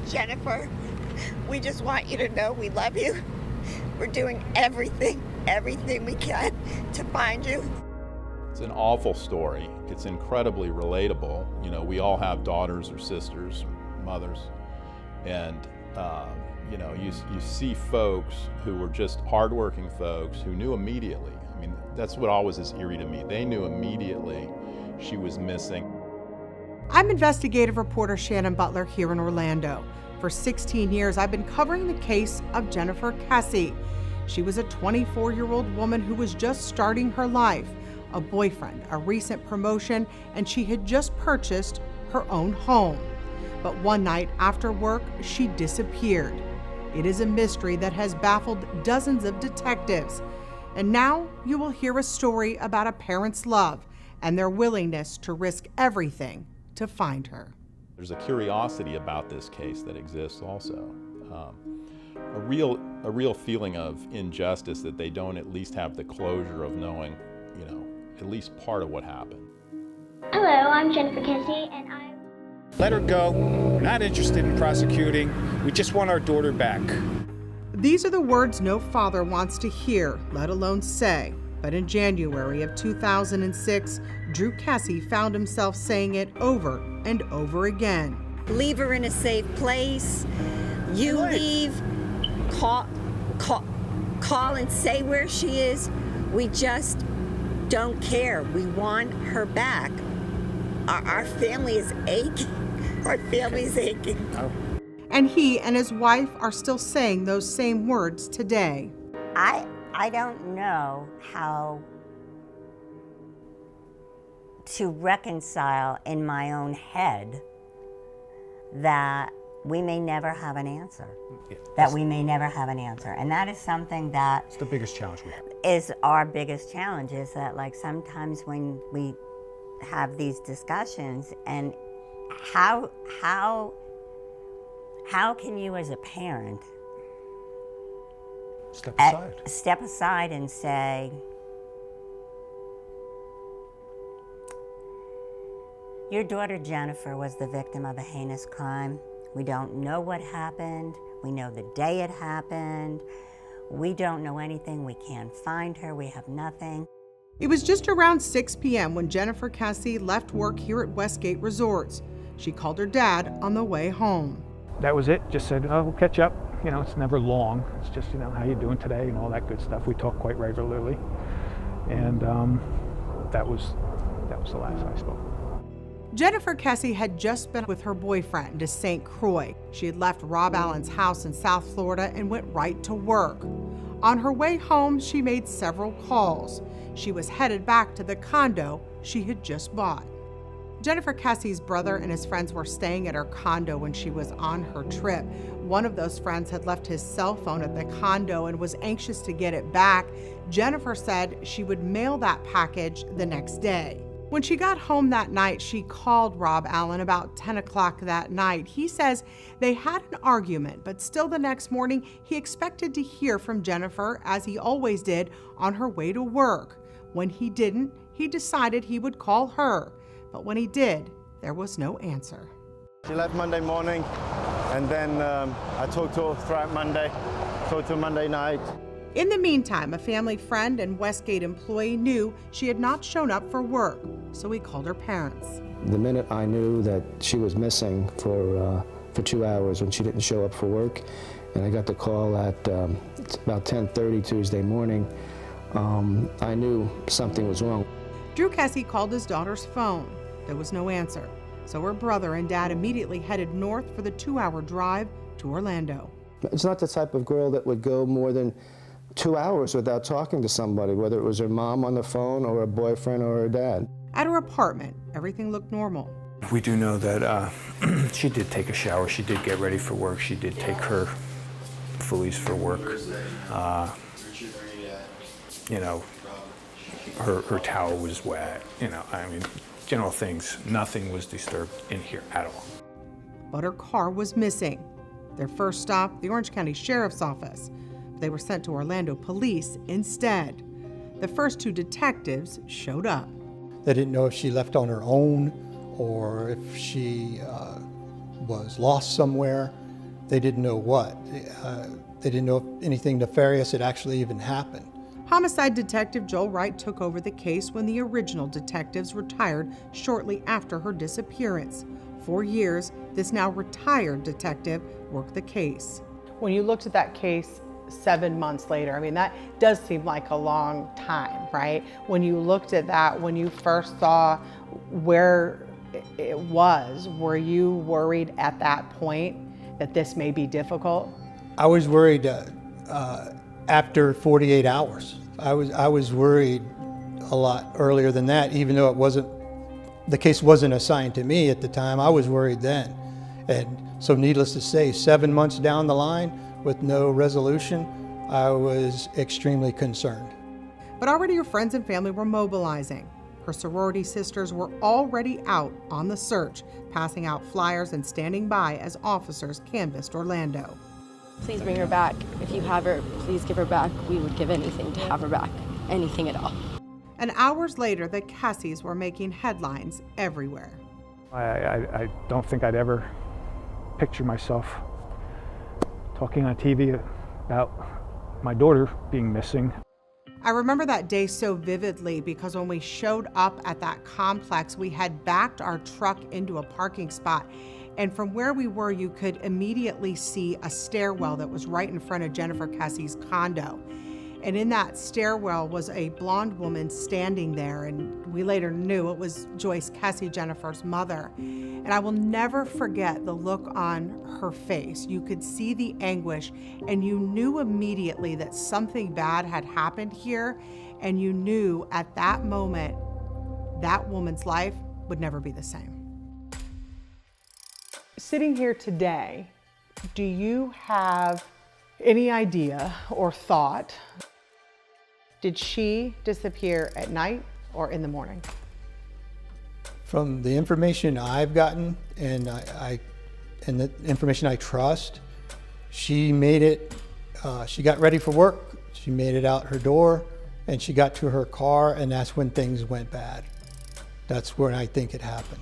Jennifer, we just want you to know we love you. We're doing everything we can to find you. It's an awful story. It's incredibly relatable. You know, we all have daughters or sisters or mothers. And, you know, you see folks who were just hardworking folks who knew immediately. I mean, that's what always is eerie to me. They knew immediately she was missing. I'm investigative reporter Shannon Butler here in Orlando. For 16 years, I've been covering the case of Jennifer Kesse. She was a 24-year-old woman who was just starting her life, a boyfriend, a recent promotion, and she had just purchased her own home. But one night after work, she disappeared. It is a mystery that has baffled dozens of detectives. And now you will hear a story about a parent's love and their willingness to risk everything to find her. There's a curiosity about this case that exists also. A real feeling of injustice that they don't at least have the closure of knowing, you know, at least part of what happened. Hello, I'm Jennifer Kesse, and I'm... Let her go. We're not interested in prosecuting. We just want our daughter back. These are the words no father wants to hear, let alone say. But in January of 2006, Drew Kesse found himself saying it over and over again. Leave her in a safe place. You leave, call and say where she is. We just don't care. We want her back. Our family is aching. Our family's aching. And he and his wife are still saying those same words today. I don't know how to reconcile in my own head that we may never have an answer. And that is something that... It's the biggest challenge we have. Is our biggest challenge, is that like sometimes when we have these discussions, and how can you as a parent step aside and say, your daughter Jennifer was the victim of a heinous crime. We don't know what happened. We know the day it happened. We don't know anything. We can't find her. We have nothing. It was just around 6 p.m. when Jennifer Kesse left work here at Westgate Resorts. She called her dad on the way home. That was it. Just said, oh, we'll catch up. You know, it's never long. It's just, you know, how you doing today and all that good stuff. We talk quite regularly. And that was the last I spoke. Jennifer Kesse had just been with her boyfriend to St. Croix. She had left Rob Allen's house in South Florida and went right to work. On her way home, she made several calls. She was headed back to the condo she had just bought. Jennifer Kesse's brother and his friends were staying at her condo when she was on her trip. One of those friends had left his cell phone at the condo and was anxious to get it back. Jennifer said she would mail that package the next day. When she got home that night, she called Rob Allen about 10 o'clock that night. He says they had an argument, but still the next morning, he expected to hear from Jennifer, as he always did, on her way to work. When he didn't, he decided he would call her. But when he did, there was no answer. She left Monday morning, and then I talked to her throughout Monday, talked to her Monday night. In the meantime, a family friend and Westgate employee knew she had not shown up for work, so he called her parents. The minute I knew that she was missing for 2 hours when she didn't show up for work, and I got the call at about 10:30 Tuesday morning, I knew something was wrong. Drew Kesse called his daughter's phone. There was no answer, so her brother and dad immediately headed north for the 2-hour drive to Orlando. It's not the type of girl that would go more than 2 hours without talking to somebody, whether it was her mom on the phone or her boyfriend or her dad. At her apartment, everything looked normal. We do know that she did take a shower. She did get ready for work. She did take her Felice for work. You know, her towel was wet. You know, I mean, general things. Nothing was disturbed in here at all. But her car was missing. Their first stop, the Orange County Sheriff's Office. They were sent to Orlando Police instead. The first 2 detectives showed up. They didn't know if she left on her own or if she was lost somewhere. they didn't know what. They didn't know if anything nefarious had actually even happened. Homicide Detective Joel Wright took over the case when the original detectives retired shortly after her disappearance. For years, this now retired detective worked the case. When you looked at that case 7 months later, I mean, that does seem like a long time, right? When you looked at that, when you first saw where it was, were you worried at that point that this may be difficult? I was worried after 48 hours. I was worried a lot earlier than that, even though the case wasn't assigned to me at the time. I was worried then. And so needless to say, 7 months down the line with no resolution, I was extremely concerned. But already her friends and family were mobilizing. Her sorority sisters were already out on the search, passing out flyers and standing by as officers canvassed Orlando. Please bring her back. If you have her, please give her back. We would give anything to have her back. Anything at all. And hours later, the Kesses were making headlines everywhere. I don't think I'd ever picture myself talking on TV about my daughter being missing. I remember that day so vividly because when we showed up at that complex, we had backed our truck into a parking spot. And from where we were, you could immediately see a stairwell that was right in front of Jennifer Kesse's condo. And in that stairwell was a blonde woman standing there, and we later knew it was Joyce Kesse, Jennifer's mother. And I will never forget the look on her face. You could see the anguish, and you knew immediately that something bad had happened here, and you knew at that moment that woman's life would never be the same. Sitting here today, do you have any idea or thought, did she disappear at night or in the morning? From the information I've gotten and and the information I trust, she made it, she got ready for work, she made it out her door, and she got to her car, and that's when things went bad. That's when I think it happened.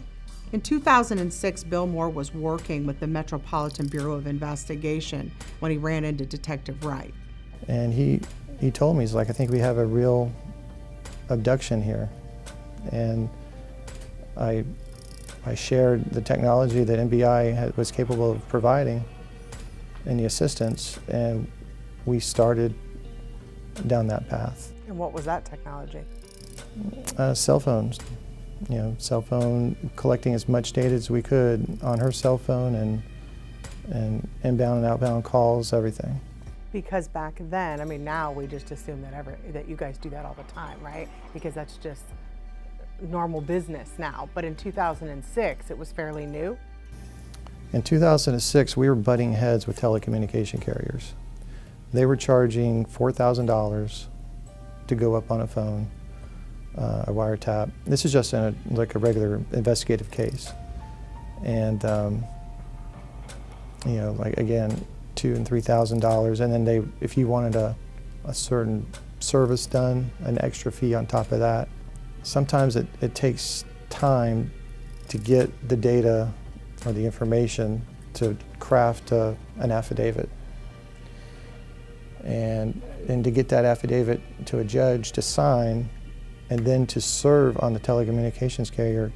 In 2006, Bill Moore was working with the Metropolitan Bureau of Investigation when he ran into Detective Wright. And he told me, he's like, I think we have a real abduction here. And I shared the technology that NBI was capable of providing and the assistance, and we started down that path. And what was that technology? Cell phones. You know, cell phone, collecting as much data as we could on her cell phone and inbound and outbound calls, everything. Because back then, I mean, now we just assume that you guys do that all the time, right? Because that's just normal business now. But in 2006, it was fairly new. In 2006, we were butting heads with telecommunication carriers. They were charging $4,000 to go up on a phone. A wiretap. This is just in like a regular investigative case, and you know, like again, $2,000 and $3,000, and then if you wanted a certain service done, an extra fee on top of that. Sometimes it takes time to get the data or the information to craft an affidavit, and to get that affidavit to a judge to sign. And then to serve on the telecommunications carrier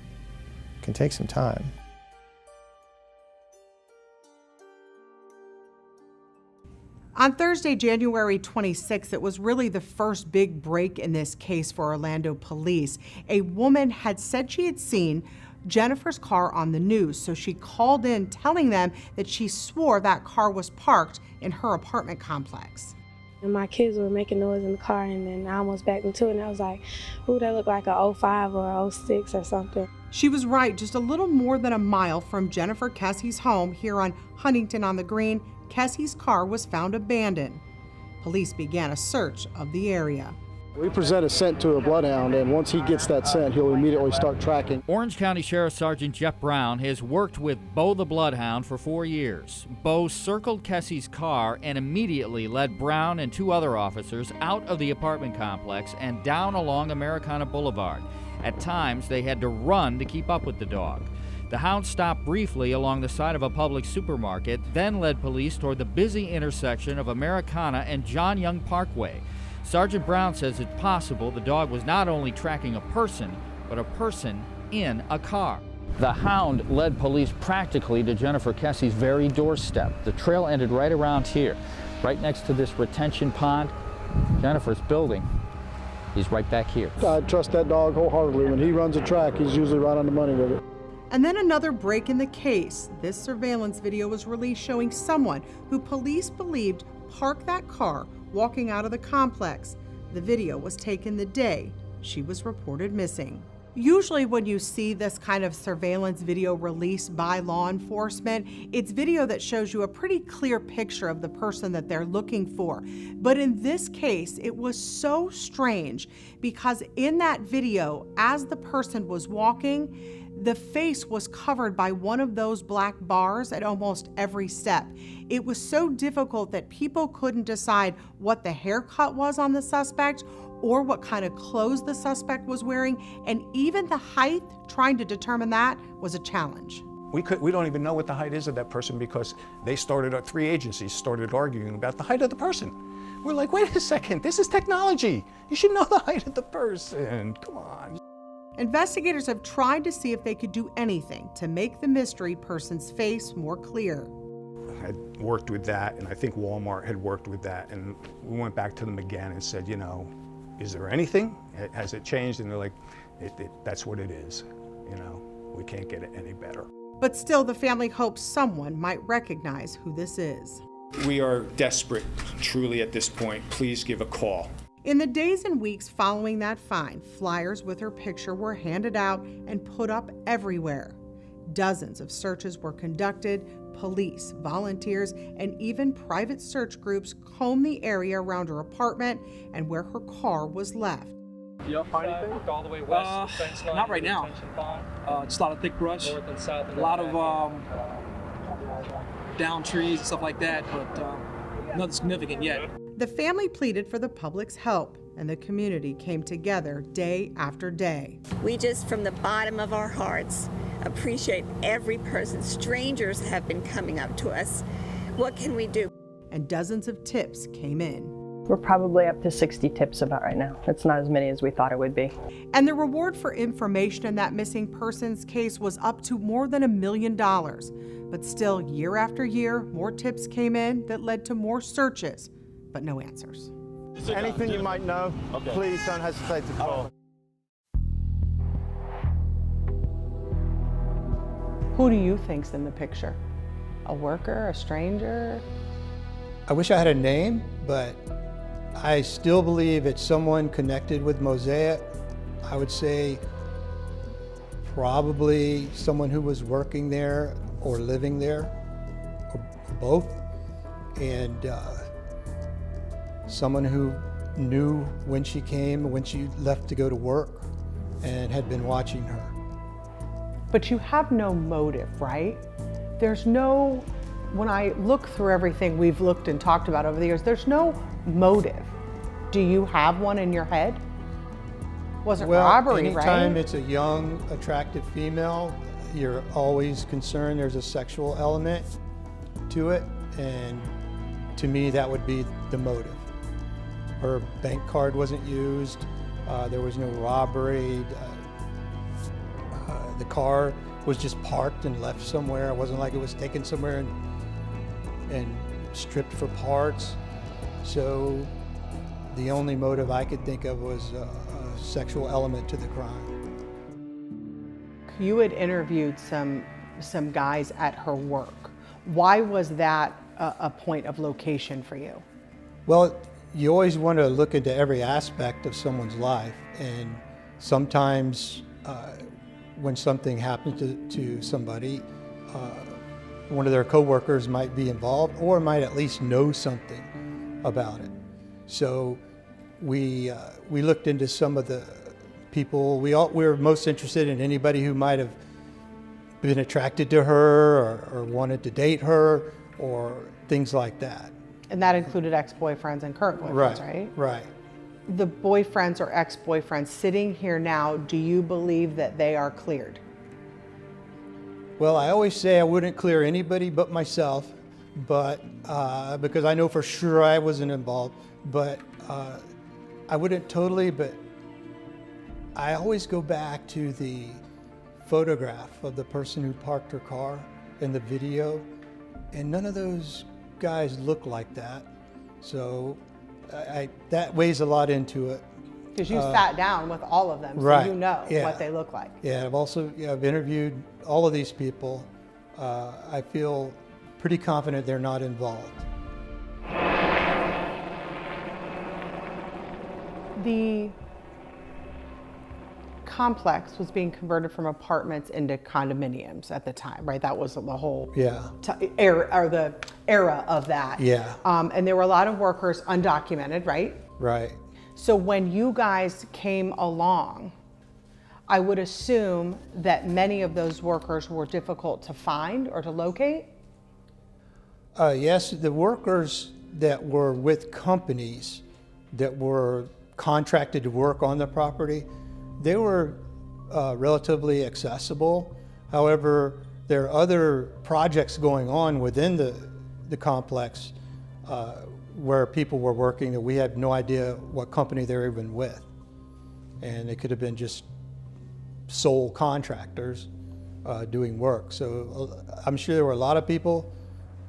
can take some time. On Thursday, January 26th, it was really the first big break in this case for Orlando police. A woman had said she had seen Jennifer's car on the news, so she called in telling them that she swore that car was parked in her apartment complex. And my kids were making noise in the car, and then I almost backed into it, and I was like, ooh, that looked like a 05 or 06 or something. She was right. Just a little more than a mile from Jennifer Kesse's home here on Huntington on the Green, Kesse's car was found abandoned. Police began a search of the area. We present a scent to a bloodhound, and once he gets that scent, he'll immediately start tracking. Orange County Sheriff Sergeant Jeff Brown has worked with Bo the Bloodhound for 4 years. Bo circled Kesse's car and immediately led Brown and 2 other officers out of the apartment complex and down along Americana Boulevard. At times, they had to run to keep up with the dog. The hound stopped briefly along the side of a public supermarket, then led police toward the busy intersection of Americana and John Young Parkway. Sergeant Brown says it's possible the dog was not only tracking a person, but a person in a car. The hound led police practically to Jennifer Kesse's very doorstep. The trail ended right around here, right next to this retention pond. Jennifer's building is right back here. I trust that dog wholeheartedly. When he runs a track, he's usually right on the money with it. And then another break in the case. This surveillance video was released showing someone who police believed parked that car walking out of the complex. The video was taken the day she was reported missing. Usually when you see this kind of surveillance video released by law enforcement, it's video that shows you a pretty clear picture of the person that they're looking for. But in this case, it was so strange because in that video, as the person was walking, the face was covered by one of those black bars at almost every step. It was so difficult that people couldn't decide what the haircut was on the suspect or what kind of clothes the suspect was wearing, and even the height, trying to determine that was a challenge. We don't even know what the height is of that person because three agencies started arguing about the height of the person. We're like, wait a second, this is technology. You should know the height of the person, come on. Investigators have tried to see if they could do anything to make the mystery person's face more clear. I had worked with that, and I think Walmart had worked with that, and we went back to them again and said, you know, is there anything? Has it changed? And they're like, that's what it is. You know, we can't get it any better. But still, the family hopes someone might recognize who this is. We are desperate, truly, at this point. Please give a call. In the days and weeks following that find, flyers with her picture were handed out and put up everywhere. Dozens of searches were conducted. Police, volunteers, and even private search groups combed the area around her apartment and where her car was left. You don't find anything? All the way west, not right now. Just a lot of thick brush, a lot of down trees and stuff like that, but nothing significant yet. The family pleaded for the public's help, and the community came together day after day. We just, from the bottom of our hearts, appreciate every person. Strangers have been coming up to us. What can we do? And dozens of tips came in. We're probably up to 60 tips about right now. It's not as many as we thought it would be. And the reward for information in that missing persons case was up to more than $1 million. But still, year after year, more tips came in that led to more searches, but no answers. Anything you might know, please don't hesitate to call. Who do you think's in the picture? A worker, a stranger? I wish I had a name, but I still believe it's someone connected with Mosaic. I would say probably someone who was working there or living there, or both, and someone who knew when she came, when she left to go to work, and had been watching her. But you have no motive, right? There's no, when I look through everything we've looked and talked about over the years, there's no motive. Do you have one in your head? Wasn't robbery, right? Anytime it's a young, attractive female, you're always concerned there's a sexual element to it, and to me that would be the motive. Her bank card wasn't used, there was no robbery, the car was just parked and left somewhere. It wasn't like it was taken somewhere and stripped for parts. So the only motive I could think of was a sexual element to the crime. You had interviewed some guys at her work. Why was that a point of location for you? Well, you always want to look into every aspect of someone's life, and sometimes when something happens to somebody, one of their coworkers might be involved or might at least know something about it. So we looked into some of the people. We were most interested in anybody who might have been attracted to her or wanted to date her or things like that. And that included ex-boyfriends and current boyfriends, right? Right. The boyfriends or ex-boyfriends sitting here now, do you believe that they are cleared? Well, I always say I wouldn't clear anybody but myself, but because I know for sure I wasn't involved, but I wouldn't totally, but I always go back to the photograph of the person who parked her car in the video, and none of those guys look like that. So that weighs a lot into it. Because you sat down with all of them, so right, you know yeah. what they look like. Yeah, I've interviewed all of these people. I feel pretty confident they're not involved. The complex was being converted from apartments into condominiums at the time, right? That was the whole the era of that. Yeah. And there were a lot of workers undocumented, right? Right. So when you guys came along, I would assume that many of those workers were difficult to find or to locate? Yes, the workers that were with companies that were contracted to work on the property, they were relatively accessible. However, there are other projects going on within the complex where people were working that we had no idea what company they were even with. And it could have been just sole contractors doing work. So I'm sure there were a lot of people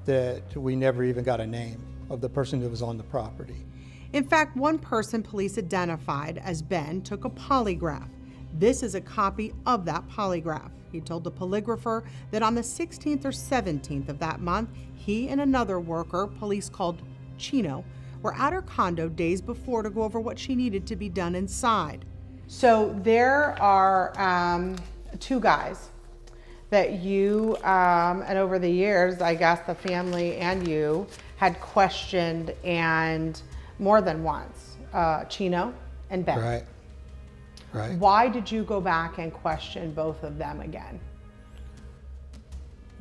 that we never even got a name of the person that was on the property. In fact, one person police identified as Ben took a polygraph. This is a copy of that polygraph. He told the polygrapher that on the 16th or 17th of that month, he and another worker, police called Chino, were at her condo days before to go over what she needed to be done inside. So there are two guys that you, and over the years, I guess the family and you had questioned, and more than once, Chino and Ben. Right. Right. Why did you go back and question both of them again?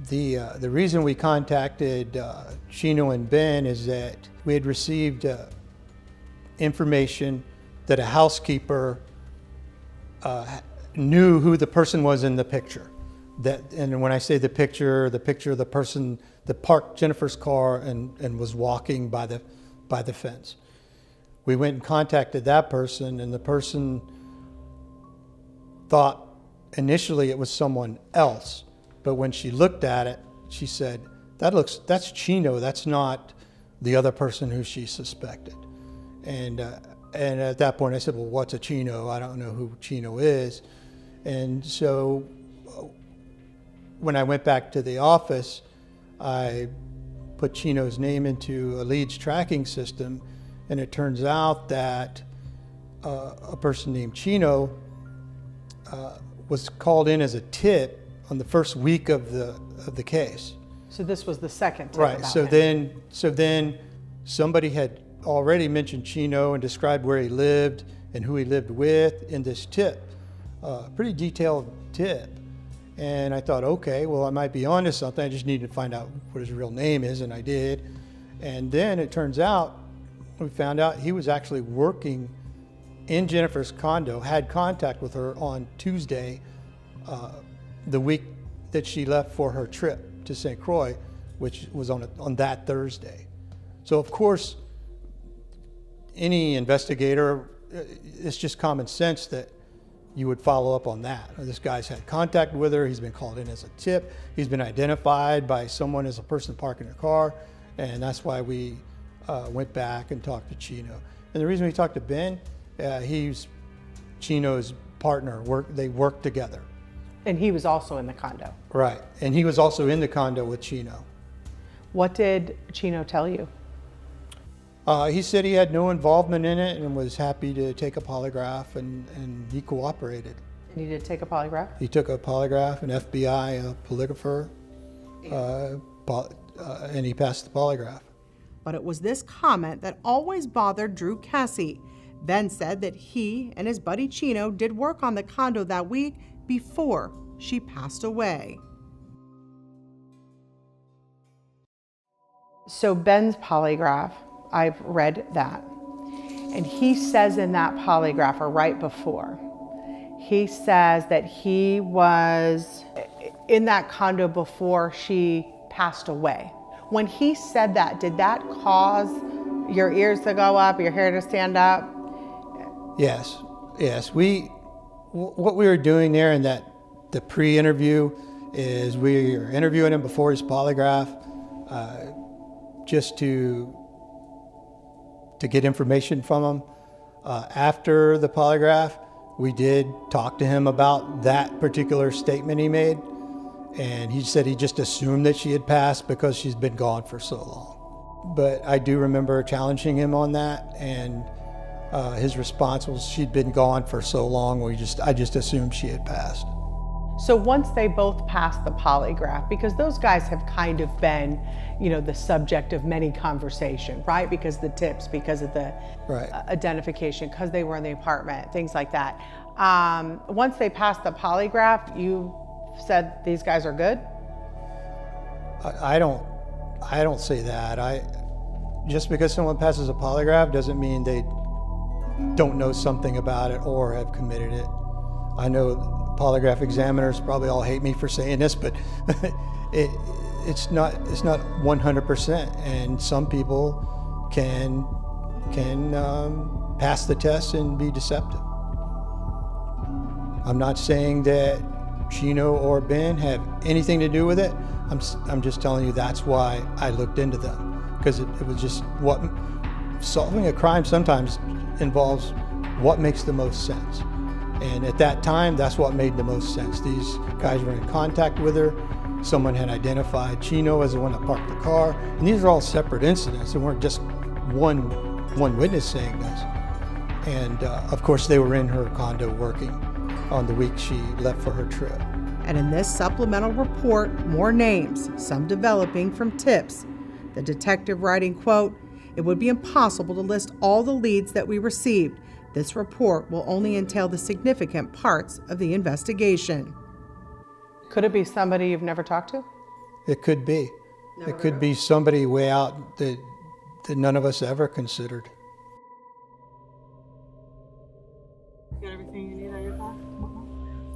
The reason we contacted Chino and Ben is that we had received information that a housekeeper knew who the person was in the picture. And when I say the picture of the person that parked Jennifer's car and was walking by the fence. We went and contacted that person, and the person thought initially it was someone else. But when she looked at it, she said, that's Chino, that's not the other person who she suspected. And at that point I said, well, what's a Chino? I don't know who Chino is. And so when I went back to the office, I put Chino's name into a leads tracking system, and it turns out that a person named Chino was called in as a tip on the first week of the case. So this was the second tip. Right. About So him. then somebody had already mentioned Chino and described where he lived and who he lived with in this tip, pretty detailed tip. And I thought, okay, well, I might be onto something. I just needed to find out what his real name is, and I did. And then it turns out, we found out he was actually working in Jennifer's condo, had contact with her on Tuesday, the week that she left for her trip to St. Croix, which was on that Thursday. So of course, any investigator, it's just common sense that you would follow up on that. This guy's had contact with her, he's been called in as a tip, he's been identified by someone as a person parking a car, and that's why we went back and talked to Chino. And the reason we talked to Ben, he's Chino's partner, they worked together. And he was also in the condo. Right, and he was also in the condo with Chino. What did Chino tell you? He said he had no involvement in it and was happy to take a polygraph, and he cooperated. And he did take a polygraph? He took a polygraph, an FBI polygrapher, and he passed the polygraph. But it was this comment that always bothered Drew Kesse. Ben said that he and his buddy Chino did work on the condo that week before she passed away. So Ben's polygraph, I've read that. And he says in that polygraph, or right before, he says that he was in that condo before she passed away. When he said that, did that cause your ears to go up, your hair to stand up? Yes, yes. What we were doing there in the pre-interview is we were interviewing him before his polygraph, just to get information from him. After the polygraph, we did talk to him about that particular statement he made, and he said he just assumed that she had passed because she's been gone for so long. But I do remember challenging him on that, and his response was she'd been gone for so long, I just assumed she had passed. So once they both passed the polygraph, because those guys have kind of been, the subject of many conversation, right? Because the tips, because of the identification, because they were in the apartment, things like that. Once they passed the polygraph, you said these guys are good? I don't say that. Just because someone passes a polygraph doesn't mean they don't know something about it or have committed it. I know polygraph examiners probably all hate me for saying this, but it's not 100%, and some people can pass the test and be deceptive. I'm not saying that Chino or Ben have anything to do with it. I'm just telling you that's why I looked into them, because it was just solving a crime sometimes involves what makes the most sense. And at that time, that's what made the most sense. These guys were in contact with her. Someone had identified Chino as the one that parked the car. And these are all separate incidents. They weren't just one witness saying this. And of course, they were in her condo working on the week she left for her trip. And in this supplemental report, more names, some developing from tips. The detective writing, quote, "It would be impossible to list all the leads that we received. This report will only entail the significant parts of the investigation." Could it be somebody you've never talked to? It could be. It could be somebody way out that none of us ever considered. You got everything you need on your car?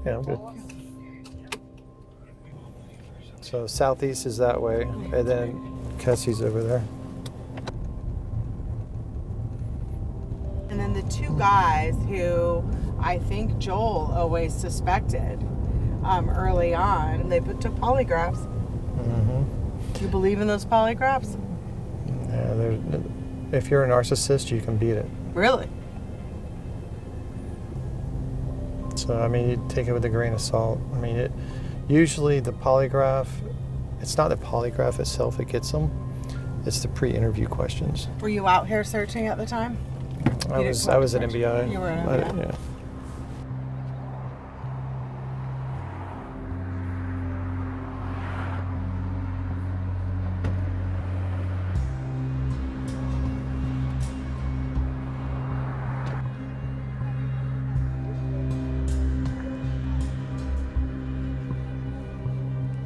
Yeah, I'm good. So southeast is that way, and then Kesse's over there. And then the two guys who I think Joel always suspected early on, they took polygraphs. Mm-hmm. Do you believe in those polygraphs? Yeah, if you're a narcissist, you can beat it. Really? So, I mean, you take it with a grain of salt. I mean, usually the polygraph, it's not the polygraph itself that gets them, it's the pre-interview questions. Were you out here searching at the time? I was at MBI. You were at MBI? Yeah.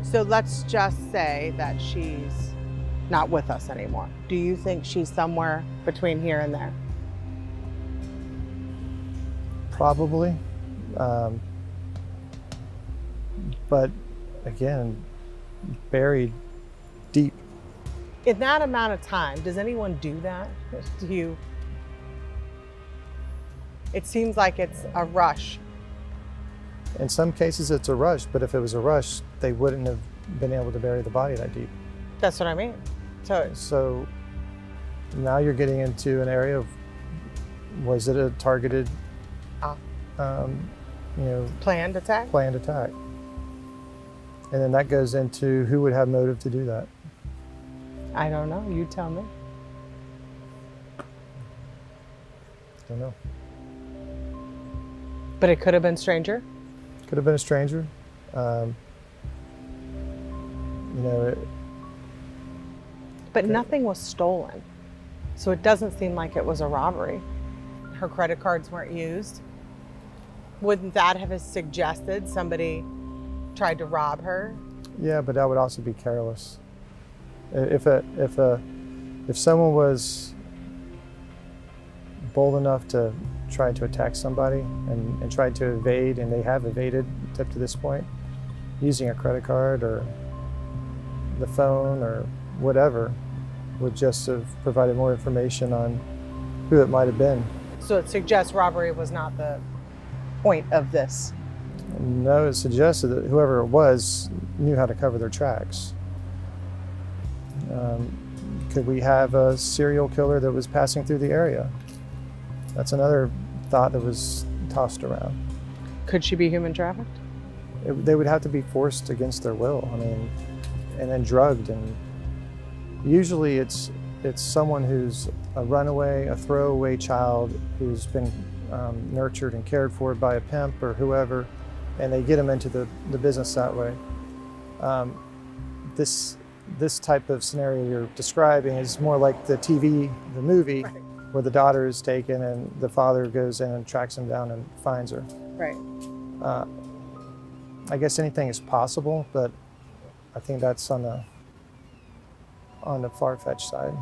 So let's just say that she's not with us anymore. Do you think she's somewhere between here and there? Probably. But again, buried deep. In that amount of time, does anyone do that? It seems like it's a rush. In some cases it's a rush, but if it was a rush, they wouldn't have been able to bury the body that deep. That's what I mean. So now you're getting into an area of, was it a targeted, planned attack? Planned attack. And then that goes into who would have motive to do that. I don't know. You tell me. Don't know. But it could have been a stranger? Could have been a stranger. But nothing was stolen. So it doesn't seem like it was a robbery. Her credit cards weren't used. Wouldn't that have suggested somebody tried to rob her? Yeah, but that would also be careless. If someone was bold enough to try to attack somebody and tried to evade, and they have evaded up to this point, using a credit card or the phone or whatever would just have provided more information on who it might have been. So it suggests robbery was not the point of this. No, it suggested that whoever it was knew how to cover their tracks. Could we have a serial killer that was passing through the area? That's another thought that was tossed around. Could she be human trafficked? They would have to be forced against their will. I mean, and then drugged, and usually it's someone who's a runaway, a throwaway child who's been nurtured and cared for by a pimp or whoever, and they get them into the business that way. This type of scenario you're describing is more like the movie, right, where the daughter is taken and the father goes in and tracks him down and finds her. Right. I guess anything is possible, but I think that's on the far-fetched side.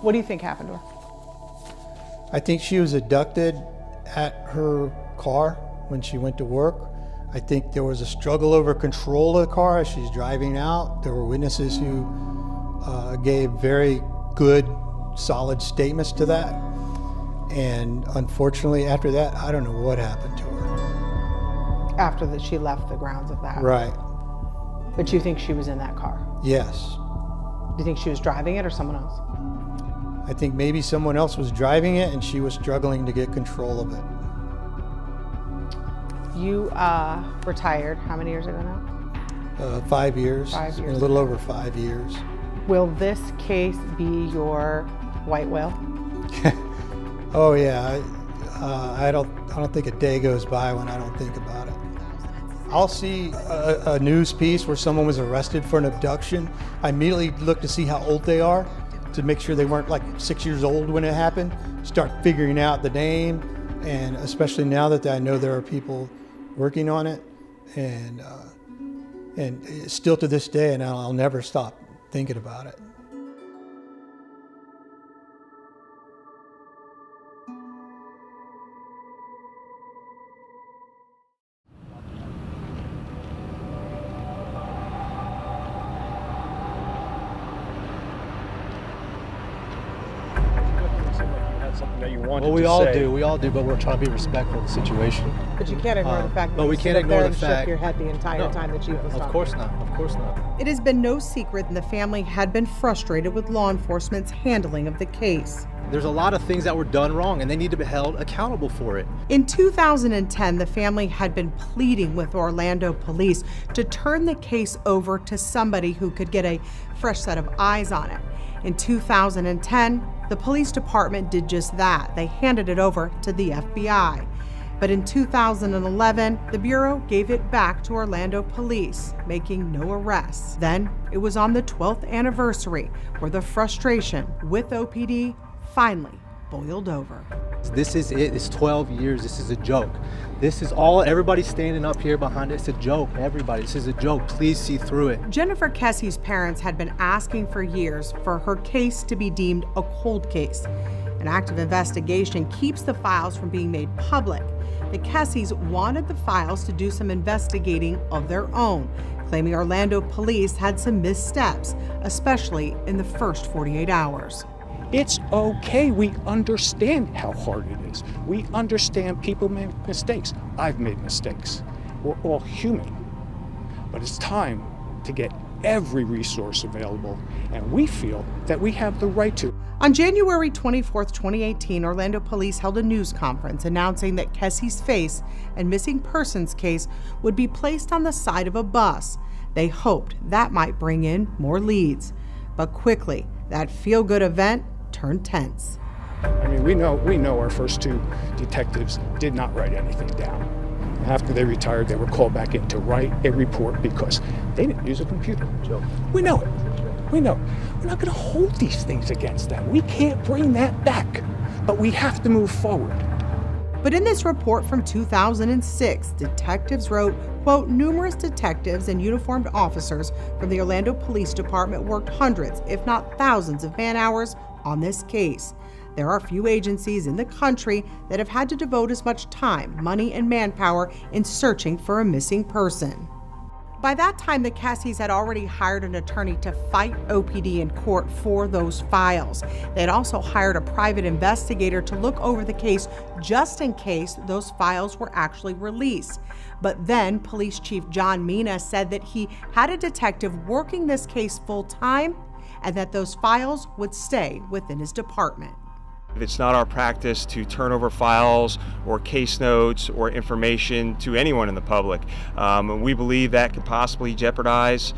What do you think happened to her? I think she was abducted at her car when she went to work. I think there was a struggle over control of the car as she's driving out. There were witnesses who gave very good, solid statements to that. And unfortunately, after that, I don't know what happened to her. After that, she left the grounds of that. Right. But you think she was in that car? Yes. Do you think she was driving it or someone else? I think maybe someone else was driving it and she was struggling to get control of it. You retired how many years ago now? 5 years. 5 years. A little over 5 years. Will this case be your white whale? Oh yeah, I don't think a day goes by when I don't think about it. I'll see a news piece where someone was arrested for an abduction. I immediately look to see how old they are, to make sure they weren't like 6 years old when it happened. Start figuring out the name, and especially now that I know there are people working on it, and still to this day, and I'll never stop thinking about it. Something that you wanted well, we to all say. do. We all do, but we're trying to be respectful of the situation. But you can't ignore the fact that but we you can't stood ignore there the and fact. shook your head the entire time that you was talking. Of course not. Of course not. It has been no secret that the family had been frustrated with law enforcement's handling of the case. There's a lot of things that were done wrong, and they need to be held accountable for it. In 2010, the family had been pleading with Orlando police to turn the case over to somebody who could get a fresh set of eyes on it. In 2010, the police department did just that. They handed it over to the FBI. But in 2011, the Bureau gave it back to Orlando police, making no arrests. Then it was on the 12th anniversary where the frustration with OPD finally boiled over. This is it. It's 12 years. This is a joke. This is all, everybody's standing up here behind it. It's a joke, everybody. This is a joke. Please see through it. Jennifer Kesse's parents had been asking for years for her case to be deemed a cold case. An active investigation keeps the files from being made public. The Kesses wanted the files to do some investigating of their own, claiming Orlando police had some missteps, especially in the first 48 hours. It's okay. We understand how hard it is. We understand people make mistakes. I've made mistakes. We're all human. But it's time to get every resource available, and we feel that we have the right to. On January 24th, 2018, Orlando police held a news conference announcing that Kesse's face and missing persons case would be placed on the side of a bus. They hoped that might bring in more leads. But quickly, that feel-good event turned tense. I mean, we know our first two detectives did not write anything down. After they retired, they were called back in to write a report because they didn't use a computer. We know it. We know. We're not going to hold these things against them. We can't bring that back. But we have to move forward. But in this report from 2006, detectives wrote, quote, numerous detectives and uniformed officers from the Orlando Police Department worked hundreds, if not thousands of man-hours on this case. There are few agencies in the country that have had to devote as much time, money, and manpower in searching for a missing person. By that time, the Kesses had already hired an attorney to fight OPD in court for those files. They had also hired a private investigator to look over the case just in case those files were actually released. But then Police Chief John Mina said that he had a detective working this case full-time and that those files would stay within his department. It's not our practice to turn over files or case notes or information to anyone in the public. We believe that could possibly jeopardize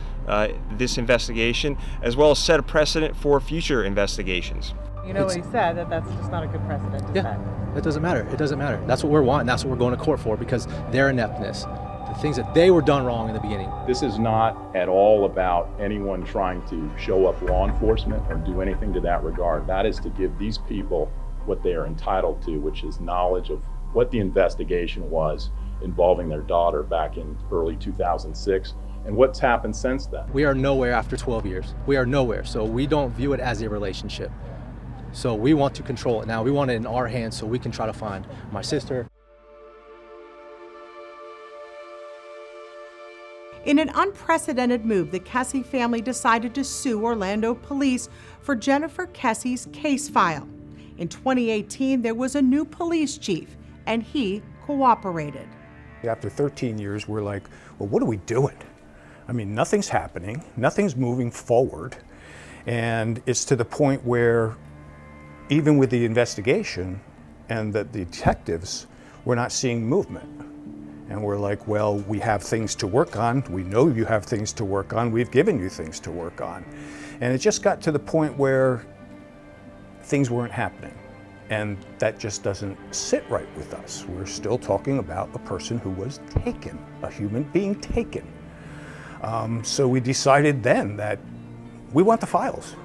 this investigation, as well as set a precedent for future investigations. You know what he said, that's just not a good precedent to set. It doesn't matter. It doesn't matter. That's what we're wanting. That's what we're going to court for, because their ineptness, the things that they were done wrong in the beginning. This is not at all about anyone trying to show up law enforcement or do anything to that regard. That is to give these people what they are entitled to, which is knowledge of what the investigation was involving their daughter back in early 2006 and what's happened since then. We are nowhere after 12 years. We are nowhere, so we don't view it as a relationship. So we want to control it now. We want it in our hands so we can try to find my sister. In an unprecedented move, the Kesse family decided to sue Orlando police for Jennifer Kesse's case file. In 2018, there was a new police chief, and he cooperated. After 13 years, we're like, well, what are we doing? I mean, nothing's happening, nothing's moving forward, and it's to the point where even with the investigation and the detectives, we're not seeing movement. And we're like, well, we have things to work on. We know you have things to work on. We've given you things to work on. And it just got to the point where things weren't happening. And that just doesn't sit right with us. We're still talking about a person who was taken, a human being taken. So we decided then that we want the files.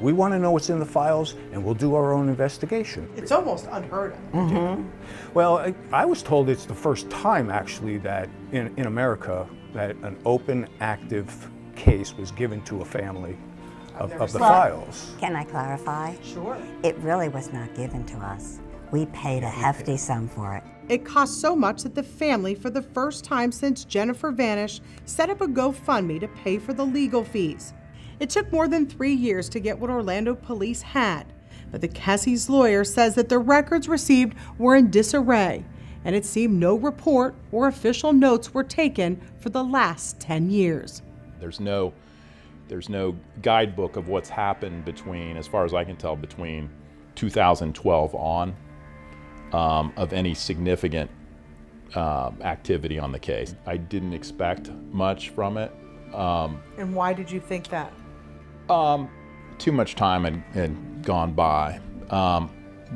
We want to know what's in the files, and we'll do our own investigation. It's almost unheard of. Mm-hmm. Well, I was told it's the first time, actually, that in America, that an open, active case was given to a family of the files. Can I clarify? Sure. It really was not given to us. We paid a hefty sum for it. It cost so much that the family, for the first time since Jennifer vanished, set up a GoFundMe to pay for the legal fees. It took more than 3 years to get what Orlando police had, but the Kesse's lawyer says that the records received were in disarray, and it seemed no report or official notes were taken for the last 10 years. There's no guidebook of what's happened between, as far as I can tell, between 2012 on, of any significant activity on the case. I didn't expect much from it. And why did you think that? Too much time had gone by.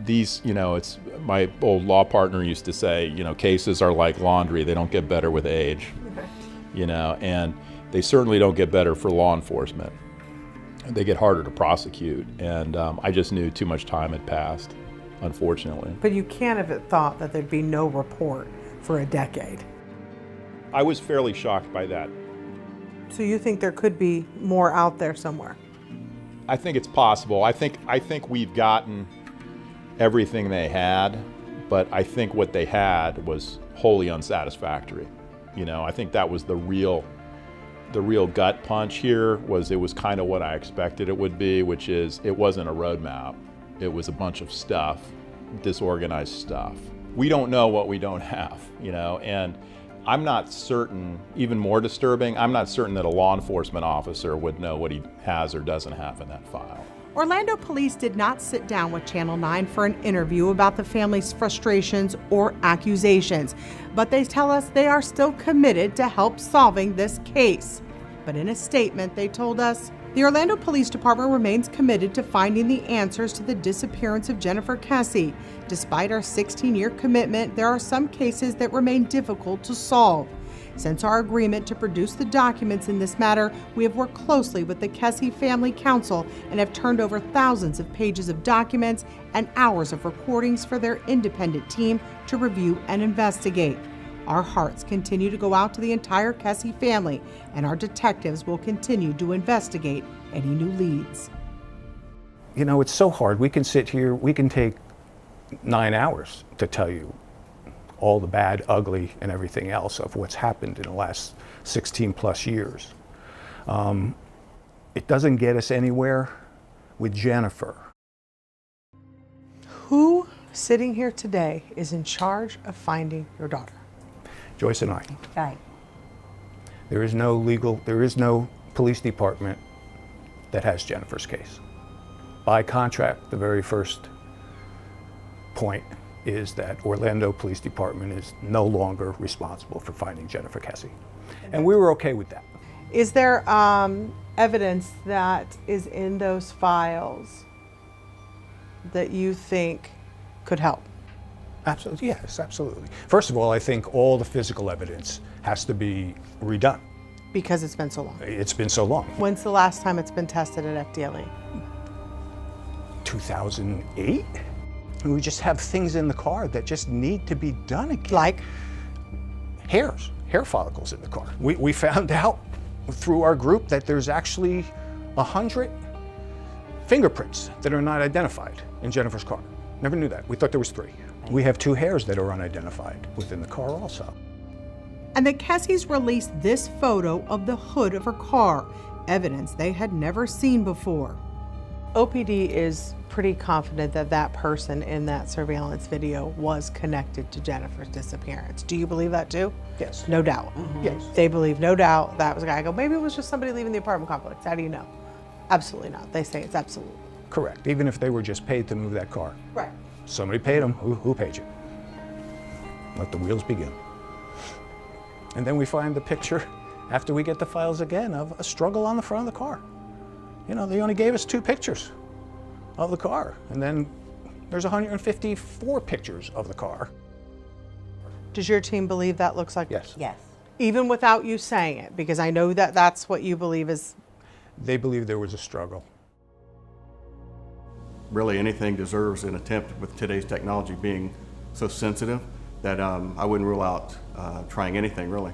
It's my old law partner used to say, cases are like laundry. They don't get better with age, and they certainly don't get better for law enforcement. They get harder to prosecute, and I just knew too much time had passed, unfortunately. But you can't have thought that there'd be no report for a decade. I was fairly shocked by that. So you think there could be more out there somewhere? I think it's possible. I think we've gotten everything they had, but I think what they had was wholly unsatisfactory. I think that was the real gut punch here. It was kind of what I expected it would be, which is it wasn't a roadmap. It was a bunch of stuff, disorganized stuff. We don't know what we don't have, and I'm not certain, even more disturbing, I'm not certain that a law enforcement officer would know what he has or doesn't have in that file. Orlando police did not sit down with Channel 9 for an interview about the family's frustrations or accusations, but they tell us they are still committed to help solving this case. But in a statement, they told us, the Orlando Police Department remains committed to finding the answers to the disappearance of Jennifer Kesse. Despite our 16-year commitment, there are some cases that remain difficult to solve. Since our agreement to produce the documents in this matter, we have worked closely with the Kesse Family Council and have turned over thousands of pages of documents and hours of recordings for their independent team to review and investigate. Our hearts continue to go out to the entire Kesse family, and our detectives will continue to investigate any new leads. You know, it's so hard. We can sit here, we can take 9 hours to tell you all the bad, ugly, and everything else of what's happened in the last 16 plus years. It doesn't get us anywhere with Jennifer. Who sitting here today is in charge of finding your daughter? Joyce and I. Right. There is no police department that has Jennifer's case. By contract, the very first point is that Orlando Police Department is no longer responsible for finding Jennifer Kesse. And we were okay with that. Is there evidence that is in those files that you think could help? Absolutely, yes, absolutely. First of all, I think all the physical evidence has to be redone. Because it's been so long. It's been so long. When's the last time it's been tested at FDLE? 2008? And we just have things in the car that just need to be done again. Like? Hair follicles in the car. We found out through our group that there's actually 100 fingerprints that are not identified in Jennifer's car. Never knew that. We thought there was 3. We have 2 hairs that are unidentified within the car also. And the Kesses released this photo of the hood of her car, evidence they had never seen before. OPD is pretty confident that that person in that surveillance video was connected to Jennifer's disappearance. Do you believe that too? Yes. No doubt. Yes. They believe no doubt that was a guy. I go, maybe it was just somebody leaving the apartment complex. How do you know? Absolutely not. They say it's absolute. Correct. Even if they were just paid to move that car. Right. Somebody paid them. Who paid you? Let the wheels begin. And then we find the picture after we get the files again of a struggle on the front of the car. You know, they only gave us 2 pictures of the car, and then there's 154 pictures of the car. Does your team believe that looks like? Yes. Yes. Even without you saying it, because I know that that's what you believe is. They believe there was a struggle. Really anything deserves an attempt with today's technology being so sensitive that I wouldn't rule out trying anything really.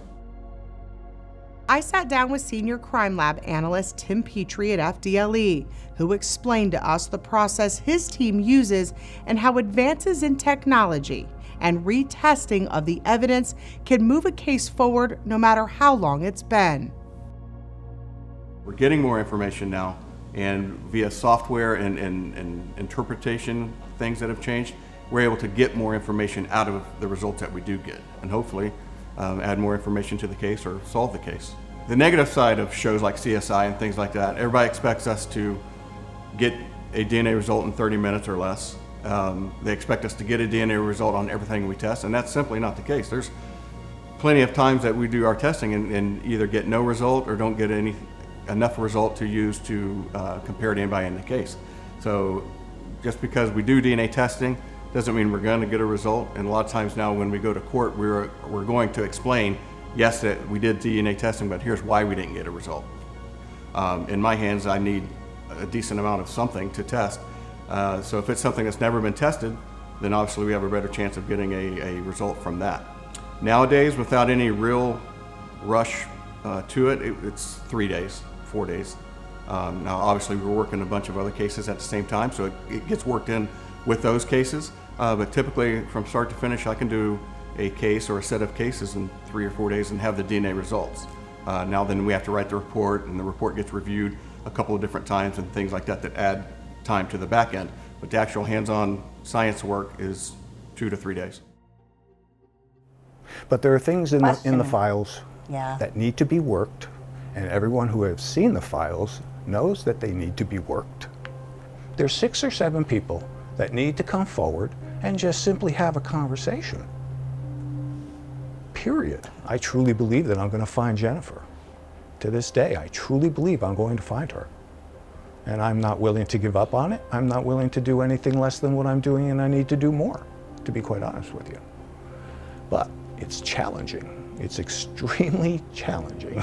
I sat down with Senior Crime Lab analyst Tim Petrie at FDLE, who explained to us the process his team uses and how advances in technology and retesting of the evidence can move a case forward no matter how long it's been. We're getting more information now, and via software and interpretation, things that have changed, we're able to get more information out of the results that we do get, and hopefully add more information to the case or solve the case. The negative side of shows like CSI and things like that, everybody expects us to get a DNA result in 30 minutes or less. They expect us to get a DNA result on everything we test, and that's simply not the case. There's plenty of times that we do our testing and either get no result or don't get enough result to use to compare to anybody in the case. So just because we do DNA testing doesn't mean we're going to get a result. And a lot of times now when we go to court, we're going to explain, yes, that we did DNA testing, but here's why we didn't get a result. In my hands, I need a decent amount of something to test. So if it's something that's never been tested, then obviously we have a better chance of getting a result from that. Nowadays, without any real rush to it, it's 3 days, 4 days. Now obviously we're working a bunch of other cases at the same time, so it gets worked in with those cases. But typically from start to finish, I can do a case or a set of cases in 3 or 4 days and have the DNA results. Now then we have to write the report, and the report gets reviewed a couple of different times and things like that that add time to the back end. But the actual hands-on science work is 2 to 3 days. But there are things in the files Yeah. that need to be worked, and everyone who has seen the files knows that they need to be worked. There's 6 or 7 people that need to come forward and just simply have a conversation. Period. I truly believe that I'm going to find Jennifer. To this day, I truly believe I'm going to find her. And I'm not willing to give up on it. I'm not willing to do anything less than what I'm doing, and I need to do more, to be quite honest with you. But it's challenging. It's extremely challenging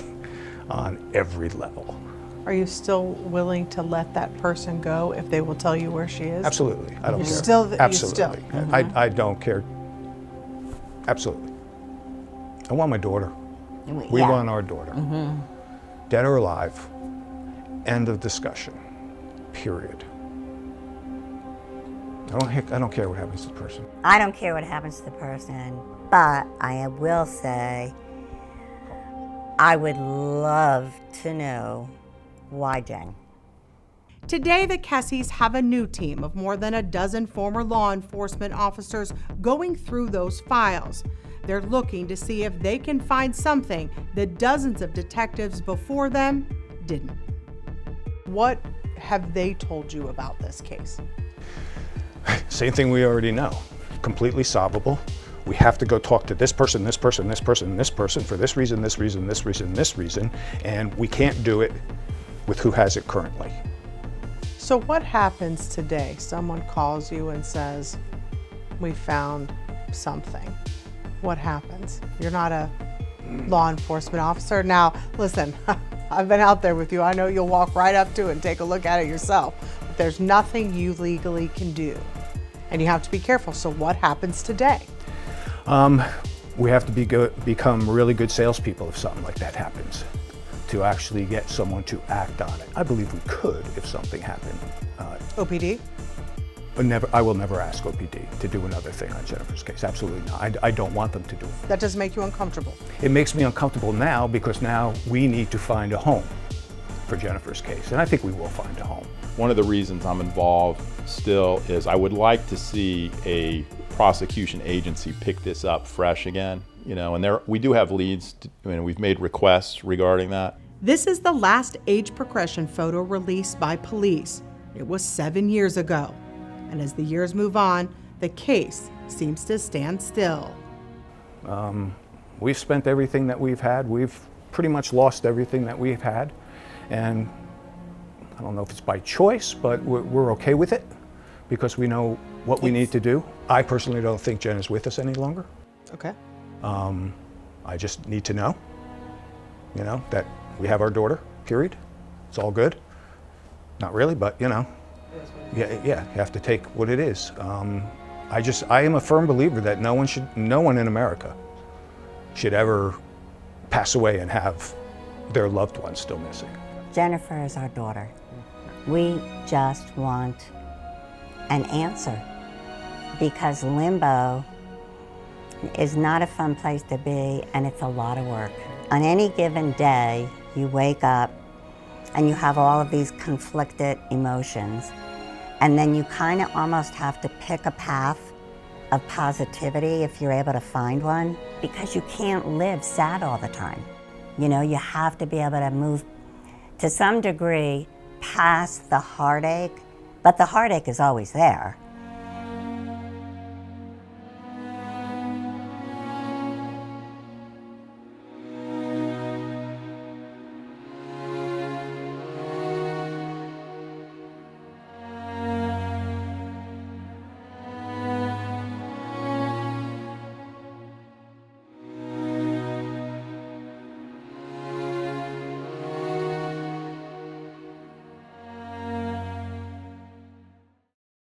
on every level. Are you still willing to let that person go if they will tell you where she is? Absolutely. I don't You're care. still, Absolutely. You still. I don't care. Absolutely. I want my daughter. We want our daughter. Dead or alive. End of discussion. Period. I don't care what happens to the person. I don't care what happens to the person, but I will say I would love to know why Jen. Today, the Kesses have a new team of more than a dozen former law enforcement officers going through those files. They're looking to see if they can find something that dozens of detectives before them didn't. What have they told you about this case? Same thing we already know. Completely solvable. We have to go talk to this person, this person, this person, this person for this reason, this reason, this reason, this reason, and we can't do it with who has it currently. So what happens today? Someone calls you and says, we found something. What happens? You're not a law enforcement officer. Now, listen, I've been out there with you. I know you'll walk right up to it and take a look at it yourself. But there's nothing you legally can do. And you have to be careful. So what happens today? We have to become really good salespeople if something like that happens, to actually get someone to act on it. I believe we could if something happened. OPD? I will never ask OPD to do another thing on Jennifer's case. Absolutely not. I don't want them to do it. That doesn't make you uncomfortable? It makes me uncomfortable now because now we need to find a home for Jennifer's case, and I think we will find a home. One of the reasons I'm involved still is I would like to see a prosecution agency pick this up fresh again, and we do have leads, we've made requests regarding that. This is the last age progression photo released by police. It was 7 years ago. And as the years move on, the case seems to stand still. We've spent everything that we've had. We've pretty much lost everything that we've had. And I don't know if it's by choice, but we're okay with it because we know what we need to do. I personally don't think Jen is with us any longer. Okay. I just need to know, that we have our daughter, period. It's all good. Not really, but yeah, you have to take what it is. I am a firm believer that no one in America should ever pass away and have their loved ones still missing. Jennifer is our daughter. We just want an answer because limbo is not a fun place to be and it's a lot of work. On any given day, you wake up and you have all of these conflicted emotions. And then you kind of almost have to pick a path of positivity if you're able to find one, because you can't live sad all the time. You have to be able to move to some degree past the heartache, but the heartache is always there.